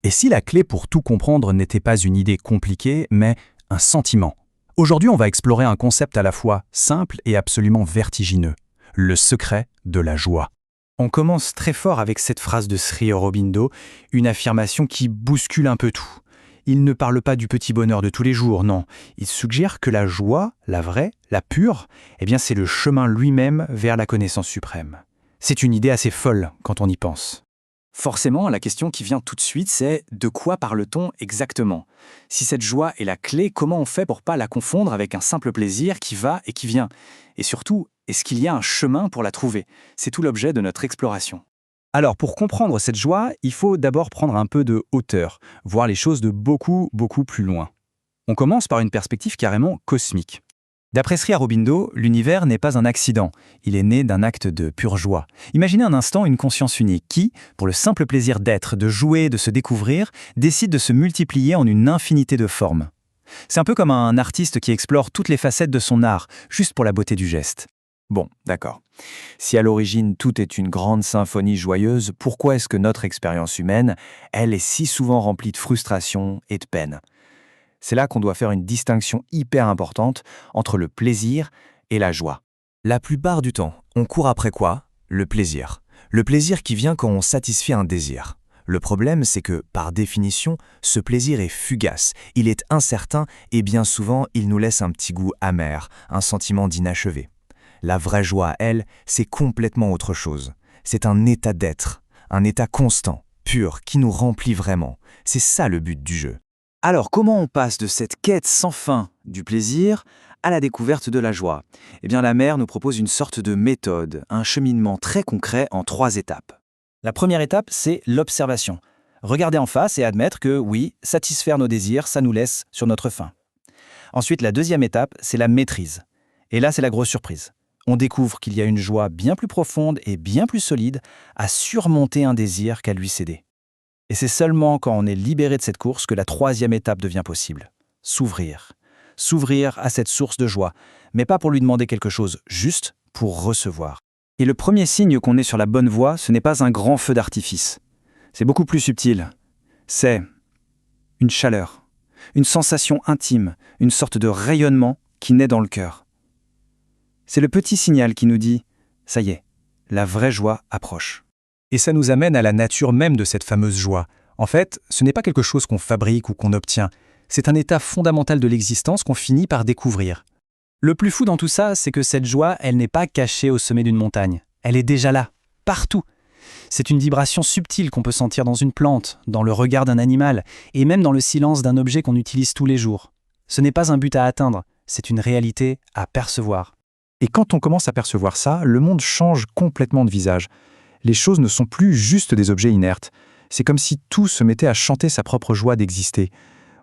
Et si la clé pour tout comprendre n'était pas une idée compliquée, mais un sentiment? Aujourd'hui, on va explorer un concept à la fois simple et absolument vertigineux, le secret de la joie. On commence très fort avec cette phrase de Sri Aurobindo, une affirmation qui bouscule un peu tout. Il ne parle pas du petit bonheur de tous les jours, non. Il suggère que la joie, la vraie, la pure, c'est le chemin lui-même vers la connaissance suprême. C'est une idée assez folle quand on y pense. Forcément, la question qui vient tout de suite, c'est de quoi parle-t-on exactement? Si cette joie est la clé, comment on fait pour pas la confondre avec un simple plaisir qui va et qui vient? Et surtout, est-ce qu'il y a un chemin pour la trouver? C'est tout l'objet de notre exploration. Alors, pour comprendre cette joie, il faut d'abord prendre un peu de hauteur, voir les choses de beaucoup plus loin. On commence par une perspective carrément cosmique. D'après Sri Aurobindo, l'univers n'est pas un accident, il est né d'un acte de pure joie. Imaginez un instant une conscience unique qui, pour le simple plaisir d'être, de jouer, de se découvrir, décide de se multiplier en une infinité de formes. C'est un peu comme un artiste qui explore toutes les facettes de son art, juste pour la beauté du geste. Bon, d'accord. Si à l'origine tout est une grande symphonie joyeuse, pourquoi est-ce que notre expérience humaine, elle est si souvent remplie de frustration et de peine? C'est là qu'on doit faire une distinction hyper importante entre le plaisir et la joie. La plupart du temps, on court après quoi? Le plaisir. Le plaisir qui vient quand on satisfait un désir. Le problème, c'est que, par définition, ce plaisir est fugace, il est incertain et bien souvent, il nous laisse un petit goût amer, un sentiment d'inachevé. La vraie joie, elle, c'est complètement autre chose. C'est un état d'être, un état constant, pur, qui nous remplit vraiment. C'est ça le but du jeu. Alors, comment on passe de cette quête sans fin du plaisir à la découverte de la joie? La mère nous propose une sorte de méthode, un cheminement très concret en 3 étapes. La première étape, c'est l'observation. Regarder en face et admettre que, oui, satisfaire nos désirs, ça nous laisse sur notre faim. Ensuite, la deuxième étape, c'est la maîtrise. Et là, c'est la grosse surprise. On découvre qu'il y a une joie bien plus profonde et bien plus solide à surmonter un désir qu'à lui céder. Et c'est seulement quand on est libéré de cette course que la troisième étape devient possible. S'ouvrir. S'ouvrir à cette source de joie, mais pas pour lui demander quelque chose, juste pour recevoir. Et le premier signe qu'on est sur la bonne voie, ce n'est pas un grand feu d'artifice. C'est beaucoup plus subtil. C'est une chaleur, une sensation intime, une sorte de rayonnement qui naît dans le cœur. C'est le petit signal qui nous dit « ça y est, la vraie joie approche ». Et ça nous amène à la nature même de cette fameuse joie. En fait, ce n'est pas quelque chose qu'on fabrique ou qu'on obtient. C'est un état fondamental de l'existence qu'on finit par découvrir. Le plus fou dans tout ça, c'est que cette joie, elle n'est pas cachée au sommet d'une montagne. Elle est déjà là, partout. C'est une vibration subtile qu'on peut sentir dans une plante, dans le regard d'un animal, et même dans le silence d'un objet qu'on utilise tous les jours. Ce n'est pas un but à atteindre, c'est une réalité à percevoir. Et quand on commence à percevoir ça, le monde change complètement de visage. Les choses ne sont plus juste des objets inertes. C'est comme si tout se mettait à chanter sa propre joie d'exister.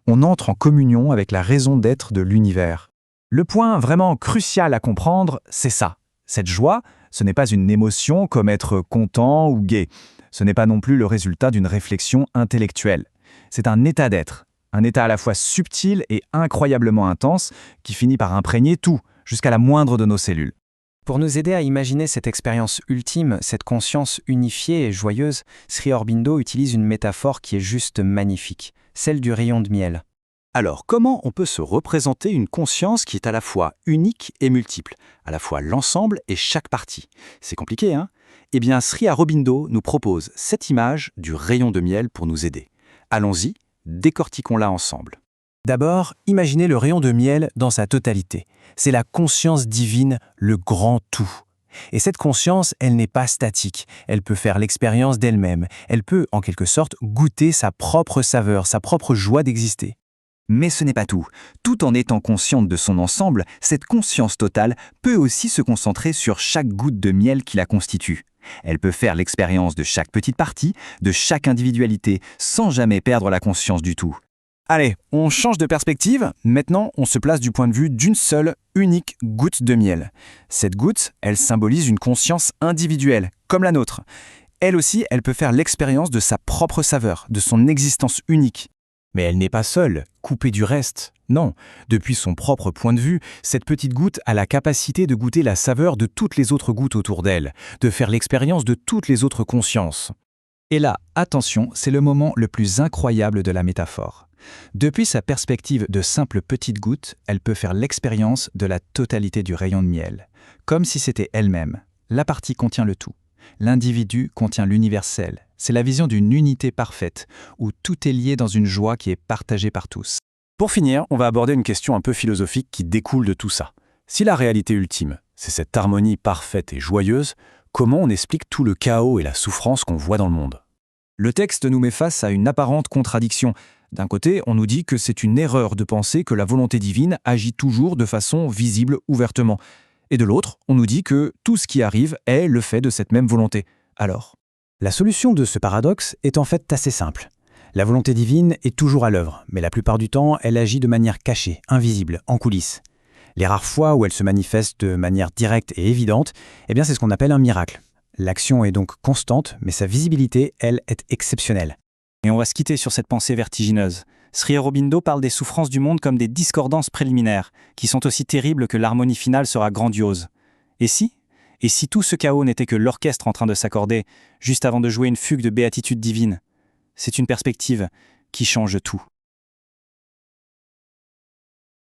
On entre en communion avec la raison d'être de l'univers. Le point vraiment crucial à comprendre, c'est ça. Cette joie, ce n'est pas une émotion comme être content ou gai. Ce n'est pas non plus le résultat d'une réflexion intellectuelle. C'est un état d'être, un état à la fois subtil et incroyablement intense qui finit par imprégner tout, jusqu'à la moindre de nos cellules. Pour nous aider à imaginer cette expérience ultime, cette conscience unifiée et joyeuse, Sri Aurobindo utilise une métaphore qui est juste magnifique, celle du rayon de miel. Alors, comment on peut se représenter une conscience qui est à la fois unique et multiple, à la fois l'ensemble et chaque partie? C'est compliqué, hein? Sri Aurobindo nous propose cette image du rayon de miel pour nous aider. Allons-y, décortiquons-la ensemble. D'abord, imaginez le rayon de miel dans sa totalité. C'est la conscience divine, le grand tout. Et cette conscience, elle n'est pas statique. Elle peut faire l'expérience d'elle-même. Elle peut, en quelque sorte, goûter sa propre saveur, sa propre joie d'exister. Mais ce n'est pas tout. Tout en étant consciente de son ensemble, cette conscience totale peut aussi se concentrer sur chaque goutte de miel qui la constitue. Elle peut faire l'expérience de chaque petite partie, de chaque individualité, sans jamais perdre la conscience du tout. Allez, on change de perspective. Maintenant, on se place du point de vue d'une seule, unique goutte de miel. Cette goutte, elle symbolise une conscience individuelle, comme la nôtre. Elle aussi, elle peut faire l'expérience de sa propre saveur, de son existence unique. Mais elle n'est pas seule, coupée du reste. Non, depuis son propre point de vue, cette petite goutte a la capacité de goûter la saveur de toutes les autres gouttes autour d'elle, de faire l'expérience de toutes les autres consciences. Et là, attention, c'est le moment le plus incroyable de la métaphore. Depuis sa perspective de simple petite goutte, elle peut faire l'expérience de la totalité du rayon de miel, comme si c'était elle-même. La partie contient le tout. L'individu contient l'universel. C'est la vision d'une unité parfaite, où tout est lié dans une joie qui est partagée par tous. Pour finir, on va aborder une question un peu philosophique qui découle de tout ça. Si la réalité ultime, c'est cette harmonie parfaite et joyeuse, comment on explique tout le chaos et la souffrance qu'on voit dans le monde ? Le texte nous met face à une apparente contradiction. D'un côté, on nous dit que c'est une erreur de penser que la volonté divine agit toujours de façon visible ouvertement. Et de l'autre, on nous dit que tout ce qui arrive est le fait de cette même volonté. Alors ? La solution de ce paradoxe est en fait assez simple. La volonté divine est toujours à l'œuvre, mais la plupart du temps, elle agit de manière cachée, invisible, en coulisses. Les rares fois où elle se manifeste de manière directe et évidente, c'est ce qu'on appelle un miracle. L'action est donc constante, mais sa visibilité, elle, est exceptionnelle. Et on va se quitter sur cette pensée vertigineuse. Sri Aurobindo parle des souffrances du monde comme des discordances préliminaires, qui sont aussi terribles que l'harmonie finale sera grandiose. Et si tout ce chaos n'était que l'orchestre en train de s'accorder, juste avant de jouer une fugue de béatitude divine ? C'est une perspective qui change tout.